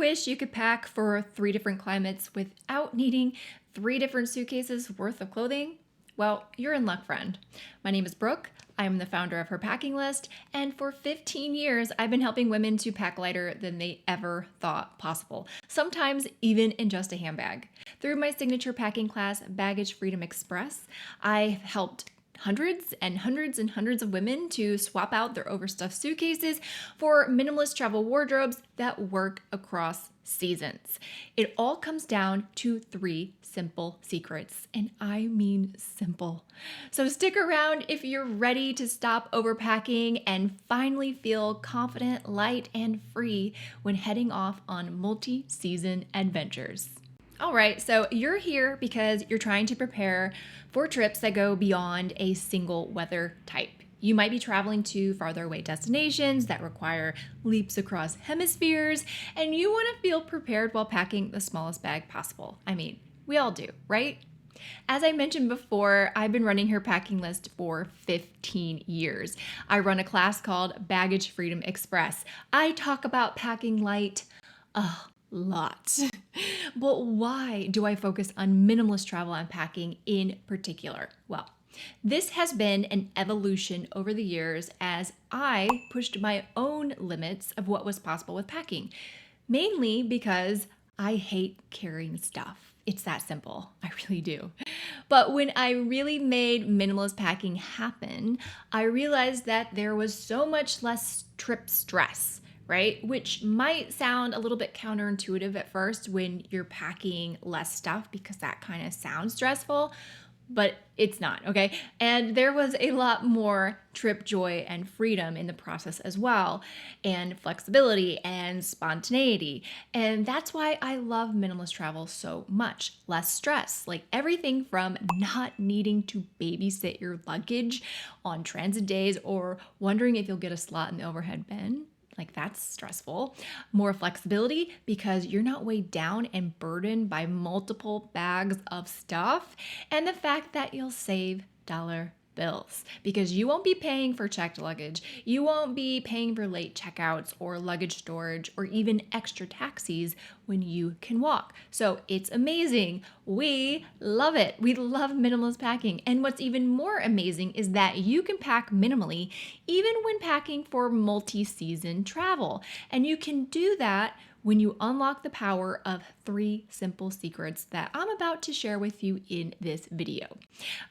wish you could pack for 3 different climates without needing 3 different suitcases worth of clothing? Well, you're in luck, friend. My name is Brooke. I'm the founder of Her Packing List, and for 15 years, I've been helping women to pack lighter than they ever thought possible, sometimes even in just a handbag. Through my signature packing class, Baggage Freedom Express, I've helped hundreds and hundreds and hundreds of women to swap out their overstuffed suitcases for minimalist travel wardrobes that work across seasons. It all comes down to 3 simple secrets, and I mean simple. So stick around if you're ready to stop overpacking and finally feel confident, light, and free when heading off on multi-season adventures. All right, so you're here because you're trying to prepare for trips that go beyond a single weather type. You might be traveling to farther away destinations that require leaps across hemispheres, and you want to feel prepared while packing the smallest bag possible. I mean, we all do, right? As I mentioned before, I've been running Her Packing List for 15 years. I run a class called Baggage Freedom Express. I talk about packing light a lot. But why do I focus on minimalist travel and packing in particular? Well, this has been an evolution over the years as I pushed my own limits of what was possible with packing, mainly because I hate carrying stuff. It's that simple. I really do. But when I really made minimalist packing happen, I realized that there was so much less trip stress, right? Which might sound a little bit counterintuitive at first when you're packing less stuff because that kind of sounds stressful, but it's not, okay? And there was a lot more trip joy and freedom in the process as well, and flexibility and spontaneity. And that's why I love minimalist travel so much. Less stress, like everything from not needing to babysit your luggage on transit days or wondering if you'll get a slot in the overhead bin. Like that's stressful. More flexibility because you're not weighed down and burdened by multiple bags of stuff. And the fact that you'll save dollar bills because you won't be paying for checked luggage. You won't be paying for late checkouts or luggage storage or even extra taxis when you can walk. So it's amazing. We love it. We love minimalist packing. And what's even more amazing is that you can pack minimally even when packing for multi-season travel. And you can do that when you unlock the power of 3 simple secrets that I'm about to share with you in this video.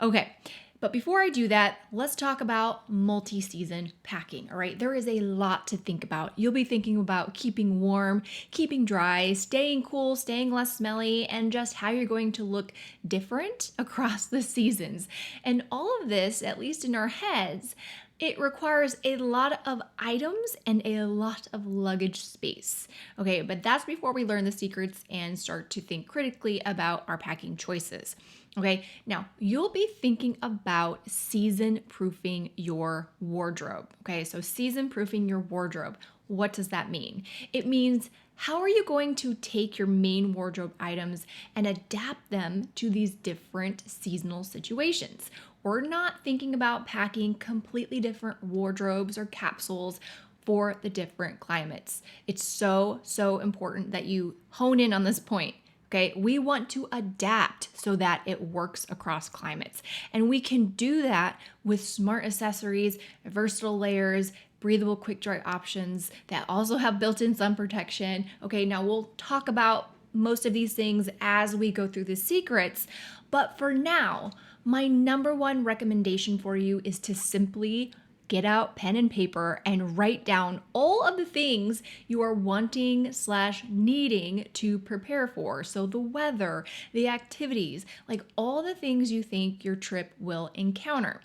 Okay. But before I do that, let's talk about multi-season packing, all right? There is a lot to think about. You'll be thinking about keeping warm, keeping dry, staying cool, staying less smelly, and just how you're going to look different across the seasons. And all of this, at least in our heads, it requires a lot of items and a lot of luggage space. Okay, but that's before we learn the secrets and start to think critically about our packing choices. Okay, now you'll be thinking about season proofing your wardrobe. Okay, so season proofing your wardrobe. What does that mean? It means how are you going to take your main wardrobe items and adapt them to these different seasonal situations? We're not thinking about packing completely different wardrobes or capsules for the different climates. It's so important that you hone in on this point. Okay, we want to adapt so that it works across climates. And we can do that with smart accessories, versatile layers, breathable quick dry options that also have built-in sun protection. Okay, now we'll talk about most of these things as we go through the secrets. But for now, my number 1 recommendation for you is to simply get out pen and paper and write down all of the things you are wanting/needing to prepare for. So the weather, the activities, like all the things you think your trip will encounter.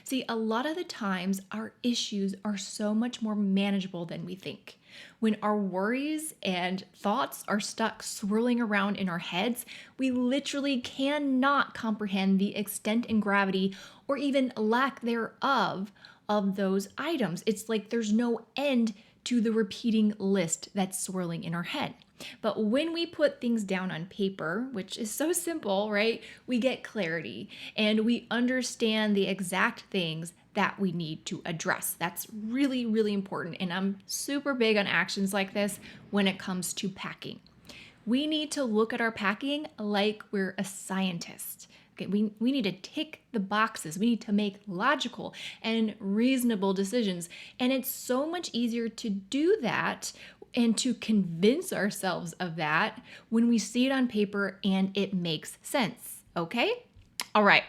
See, a lot of the times our issues are so much more manageable than we think. When our worries and thoughts are stuck swirling around in our heads, we literally cannot comprehend the extent and gravity or even lack thereof of those items. It's like there's no end to the repeating list that's swirling in our head. But when we put things down on paper, which is so simple, right? We get clarity and we understand the exact things that we need to address. That's really, really important. And I'm super big on actions like this when it comes to packing. We need to look at our packing like we're a scientist. Okay, we need to tick the boxes. We need to make logical and reasonable decisions. And it's so much easier to do that and to convince ourselves of that when we see it on paper and it makes sense. Okay? All right.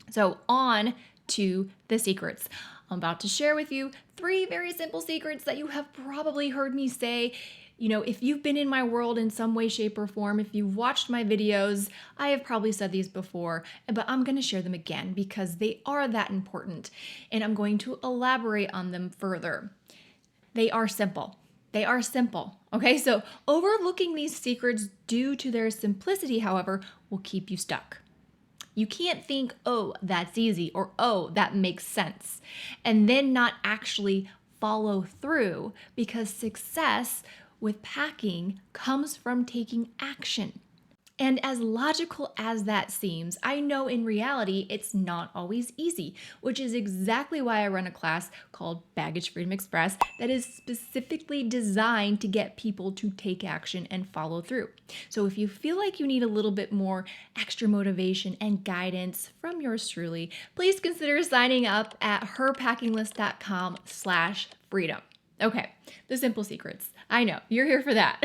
So on to the secrets. I'm about to share with you 3 very simple secrets that you have probably heard me say. You know, if you've been in my world in some way, shape, or form, if you've watched my videos, I have probably said these before, but I'm going to share them again because they are that important, and I'm going to elaborate on them further. They are simple. They are simple. Okay, so overlooking these secrets due to their simplicity, however, will keep you stuck. You can't think, oh, that's easy, or oh, that makes sense, and then not actually follow through, because success with packing comes from taking action. And as logical as that seems, I know in reality it's not always easy, which is exactly why I run a class called Baggage Freedom Express that is specifically designed to get people to take action and follow through. So if you feel like you need a little bit more extra motivation and guidance from yours truly, please consider signing up at herpackinglist.com/freedom. Okay, the simple secrets. I know, you're here for that.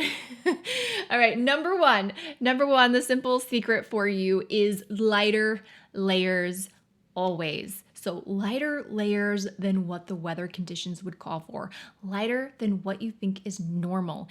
All right, number one, the simple secret for you is lighter layers always. So lighter layers than what the weather conditions would call for, lighter than what you think is normal.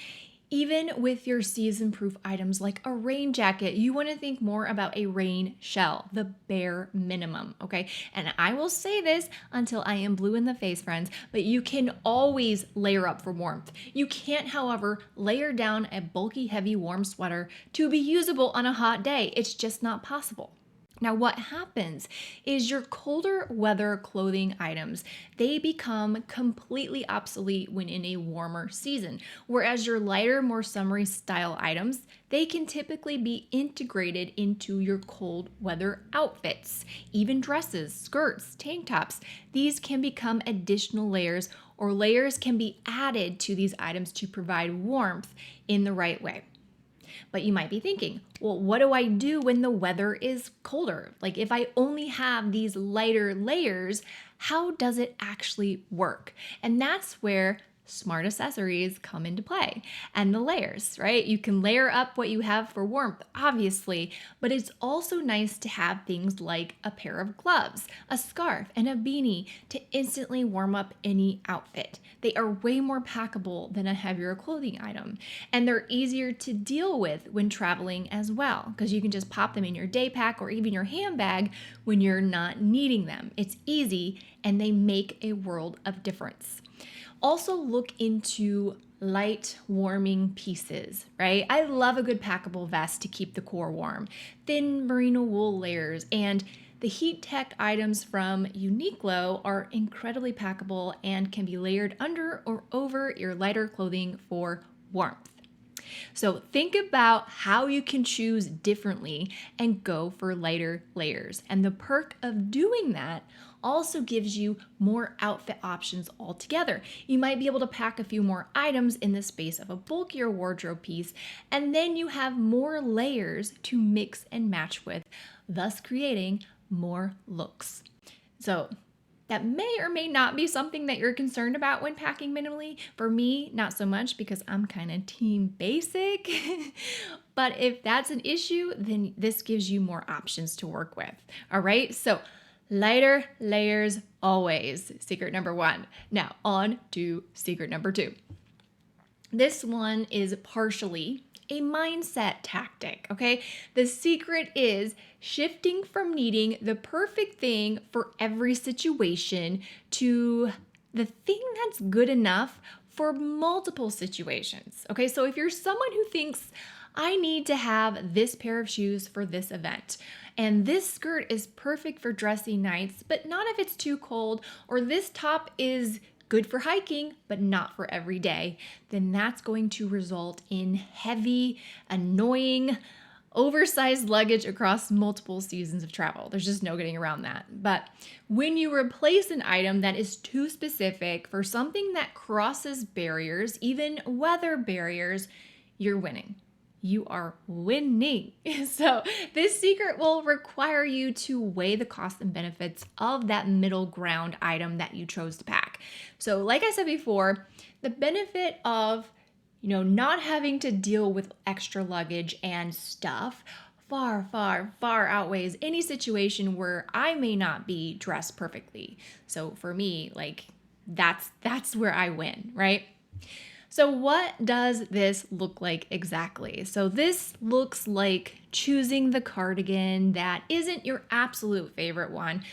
Even with your season-proof items like a rain jacket, you want to think more about a rain shell, the bare minimum, okay? And I will say this until I am blue in the face, friends, but you can always layer up for warmth. You can't, however, layer down a bulky, heavy, warm sweater to be usable on a hot day. It's just not possible. Now, what happens is your colder weather clothing items, they become completely obsolete when in a warmer season, whereas your lighter, more summery style items, they can typically be integrated into your cold weather outfits, even dresses, skirts, tank tops. These can become additional layers, or layers can be added to these items to provide warmth in the right way. But you might be thinking, well, what do I do when the weather is colder? Like if I only have these lighter layers, how does it actually work? And that's where smart accessories come into play, and the layers, right? You can layer up what you have for warmth, obviously, but it's also nice to have things like a pair of gloves, a scarf, and a beanie to instantly warm up any outfit. They are way more packable than a heavier clothing item, and they're easier to deal with when traveling as well, because you can just pop them in your day pack or even your handbag when you're not needing them. It's easy, and they make a world of difference. Also look into light warming pieces, right? I love a good packable vest to keep the core warm, thin merino wool layers, and the heat tech items from Uniqlo are incredibly packable and can be layered under or over your lighter clothing for warmth. So think about how you can choose differently and go for lighter layers. And the perk of doing that also gives you more outfit options altogether. You might be able to pack a few more items in the space of a bulkier wardrobe piece, and then you have more layers to mix and match with, thus creating more looks. So that may or may not be something that you're concerned about when packing minimally. For me, not so much, because I'm kind of team basic. But if that's an issue, then this gives you more options to work with. All right, so lighter layers always, secret number 1. Now on to secret number 2. This one is partially a mindset tactic, okay? The secret is shifting from needing the perfect thing for every situation to the thing that's good enough for multiple situations, okay? So if you're someone who thinks, I need to have this pair of shoes for this event, and this skirt is perfect for dressy nights, but not if it's too cold, or this top is good for hiking, but not for every day, then that's going to result in heavy, annoying, oversized luggage across multiple seasons of travel. There's just no getting around that. But when you replace an item that is too specific for something that crosses barriers, even weather barriers, you're winning. You are winning. So this secret will require you to weigh the costs and benefits of that middle ground item that you chose to pack. So like I said before, the benefit of not having to deal with extra luggage and stuff far, far, far outweighs any situation where I may not be dressed perfectly. So for me, that's where I win, right? So what does this look like exactly? So this looks like choosing the cardigan that isn't your absolute favorite one,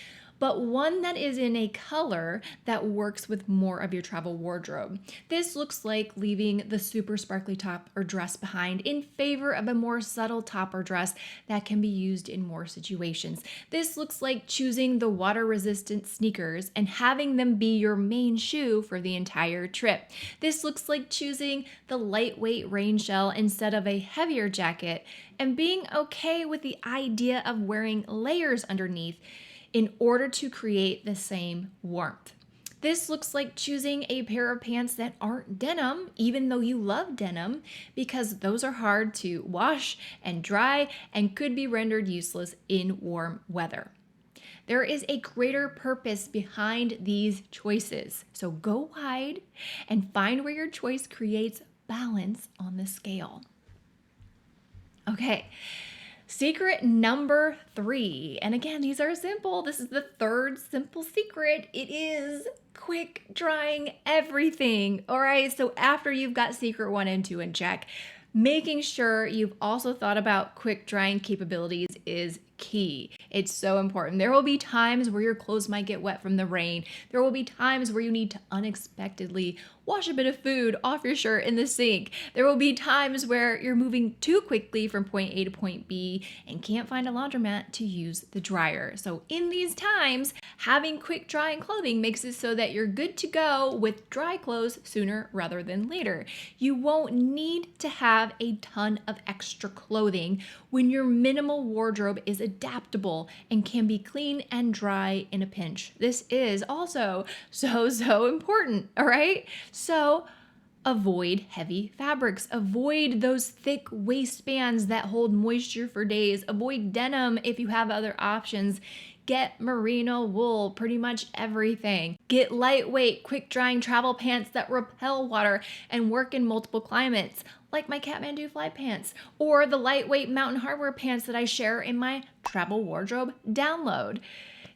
but one that is in a color that works with more of your travel wardrobe. This looks like leaving the super sparkly top or dress behind in favor of a more subtle top or dress that can be used in more situations. This looks like choosing the water-resistant sneakers and having them be your main shoe for the entire trip. This looks like choosing the lightweight rain shell instead of a heavier jacket and being okay with the idea of wearing layers underneath in order to create the same warmth. This looks like choosing a pair of pants that aren't denim, even though you love denim, because those are hard to wash and dry and could be rendered useless in warm weather. There is a greater purpose behind these choices. So go wide and find where your choice creates balance on the scale. Okay. Secret number 3, and again, these are simple. This is the third simple secret. It is quick drying everything. All right, so after you've got secret 1 and 2 in check, making sure you've also thought about quick drying capabilities is key. It's so important. There will be times where your clothes might get wet from the rain. There will be times where you need to unexpectedly wash a bit of food off your shirt in the sink. There will be times where you're moving too quickly from point A to point B and can't find a laundromat to use the dryer. So in these times, having quick drying clothing makes it so that you're good to go with dry clothes sooner rather than later. You won't need to have a ton of extra clothing when your minimal wardrobe is adaptable and can be clean and dry in a pinch. This is also so important, all right? So avoid heavy fabrics. Avoid those thick waistbands that hold moisture for days. Avoid denim if you have other options. Get merino wool, pretty much everything. Get lightweight, quick drying travel pants that repel water and work in multiple climates, like my Kathmandu fly pants, or the lightweight mountain hardwear pants that I share in my travel wardrobe download.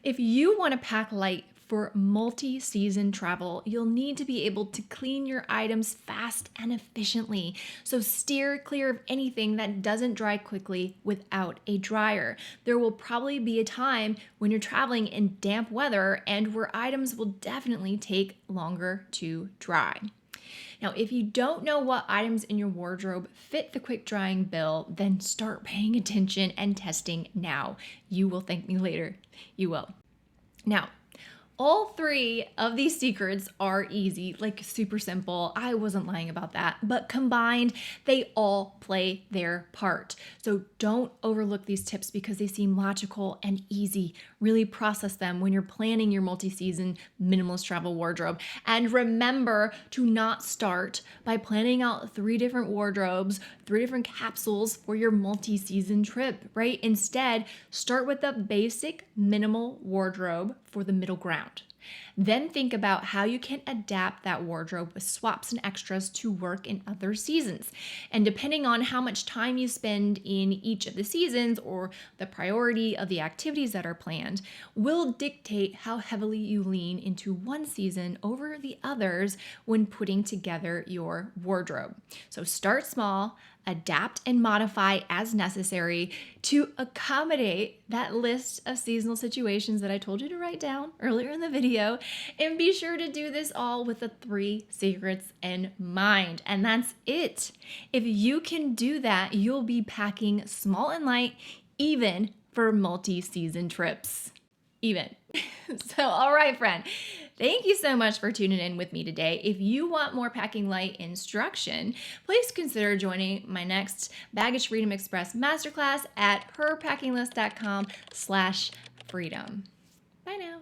If you want to pack light for multi-season travel, you'll need to be able to clean your items fast and efficiently. So steer clear of anything that doesn't dry quickly without a dryer. There will probably be a time when you're traveling in damp weather and where items will definitely take longer to dry. Now, if you don't know what items in your wardrobe fit the quick drying bill, then start paying attention and testing now. You will thank me later. You will. Now, all 3 of these secrets are easy, like super simple. I wasn't lying about that. But combined, they all play their part. So don't overlook these tips because they seem logical and easy. Really process them when you're planning your multi-season minimalist travel wardrobe. And remember to not start by planning out 3 different wardrobes, 3 different capsules for your multi-season trip, right? Instead, start with the basic minimal wardrobe for the middle ground. Then think about how you can adapt that wardrobe with swaps and extras to work in other seasons. And depending on how much time you spend in each of the seasons or the priority of the activities that are planned will dictate how heavily you lean into one season over the others when putting together your wardrobe. So start small, adapt and modify as necessary to accommodate that list of seasonal situations that I told you to write down earlier in the video. And be sure to do this all with the 3 secrets in mind. And that's it. If you can do that, you'll be packing small and light, even for multi-season trips. even. So, all right, friend. Thank you so much for tuning in with me today. If you want more Packing Light instruction, please consider joining my next Baggage Freedom Express masterclass at herpackinglist.com/freedom. Bye now.